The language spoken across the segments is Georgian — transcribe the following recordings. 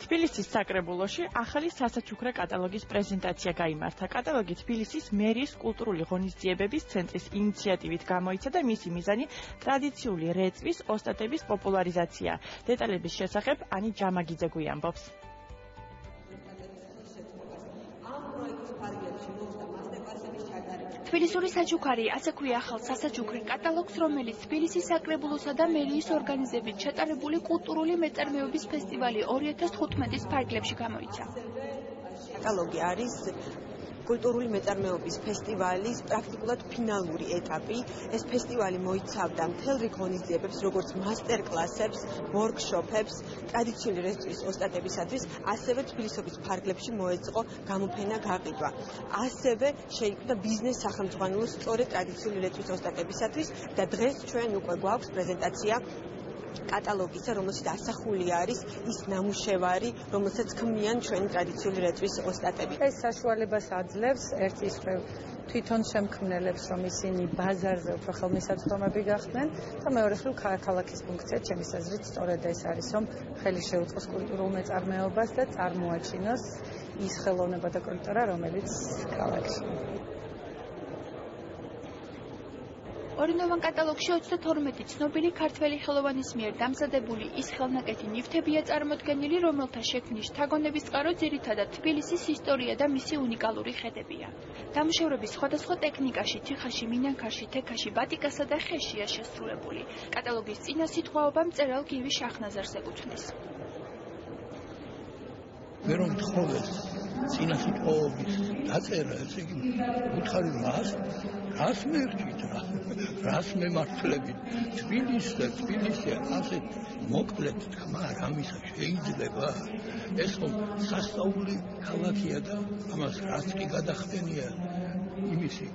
თბილისის საკრებულოში ახალი სასაჩუქრე კატალოგის პრეზენტაცია გაიმართა. კატალოგი თბილისის მერიის კულტურული ღონისძიებების ცენტრის ინიციატივით გამოიცა და მისი მიზანი ტრადიციული რეწვის ოსტატების პოპულარიზაცია. დეტალების შესახებ ანი ჯამაგიძე გვიამბობს. თბილისური საჩუქარი, ასე ქვია ახალ სასაჩუქრე კატალოგს, რომელიც თბილისის საკრებულოსა და მერიის ორგანიზებით ჩატარებული კულტურული მეწარმეობის ფესტივალი 2015-ის ფარგლებში გამოიცა. კატალოგი არის კულტურული მეწარმეობის ფესტივალის პრაქტიკულად ფინალური ეტაპი. ეს ფესტივალი მოიცავდა მთელ რიგ ღონისძიებებს, როგორც მასტერკლასებს, ვორქშოპებს, ტრადიციული რეწვის ოსტატებისათვის, ასევე თბილისობის ფარგლებში მოეწყო გამოფენა გაყიდვა. ასევე შეიქმნა ბიზნეს სახელმძღვანელო სწორედ ტრადიციული რეწვის ოსტატებისათვის და დღეს ჩვენ უკვე გვაქვს პრეზენტაცია კატალოგისა, რომელშიც ასახული არის ის ნამუშევარი, რომელსაც ქმნიან ჩვენი ტრადიციული რეწვის ოსტატები. ეს საშუალებას აძლევს ერთ ის თვითონ შემქმნელებს, რომ ისინი ბაზარზე უფრო ხელმისაწვდომები გახდნენ და მეორე მხრივ ქალაქის ფუნქცია ჩემის აზრით სწორედ ეს არის, რომ ხელი შეუწყოს კულტურულ მეწარმეობას და წარმოაჩინოს ის ხელოვნება და კულტურა, რომელიც ქალაქშია. ორინოვან კატალოგში 32 ცნობილი ქართველი ხელოვანის მიერ დამზადებული ის ხელნაკეთი ნივთებია წარმოდგენილი, რომელთა შექმნის შთაგონების წყარო ძირითადად თბილისის ისტორია და მისი უნიკალური ხედებია. ნამუშევრების სხვადასხვა ტექნიკაში, თიხაში, მინანქარში, თექაში, ბატიკასა და ხეშია შესრულებული. კატალოგის წინა სიტყვაობა მწერალ გივი შაχνაზარს ეკუთვნის. მე რომ თხოვეს წინა სიტყვაობის დაწერა, ესე იგი უთხარი რას მერჩით, რას მემართლებით თბილისი ასე მოკლედ თქმა რამისა შეიძლება. ეს რომ სასწაული ქალაქია და ამას რაც კი გადახდენია იმისი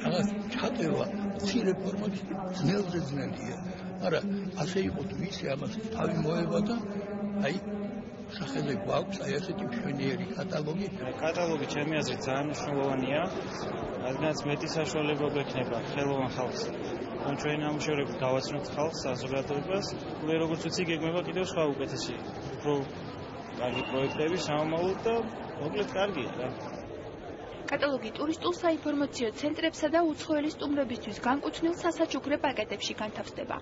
რაღაც ჩატევა მცირე ფორმატში ძნელია. მაგრამ ასე იყო ვისი ამას თავი მოება და აი სახელზე გვაქვს აი ასეთი მშვენიერი კატალოგი. კატალოგი ჩემი აზრით ძალიან მნიშვნელოვანია, რადგანაც მეტი საშუალება გვექნება ხელოვან ხალხს, რომ ჩვენი ნამუშევრები გავაცნოთ ხალხს, საზოგადოებას. მე როგორც ვიცი, გეგმება კიდევ სხვა უკეთესი, უფრო კარგი პროექტები სამომავლოდ და მოკლედ კარგია რა. კატალოგი ტურისტულ საინფორმაციო ცენტრებსა და უცხოელი სტუმრებისთვის განკუთვნილ სასაჩუქრე პაკეტებში განთავსდება.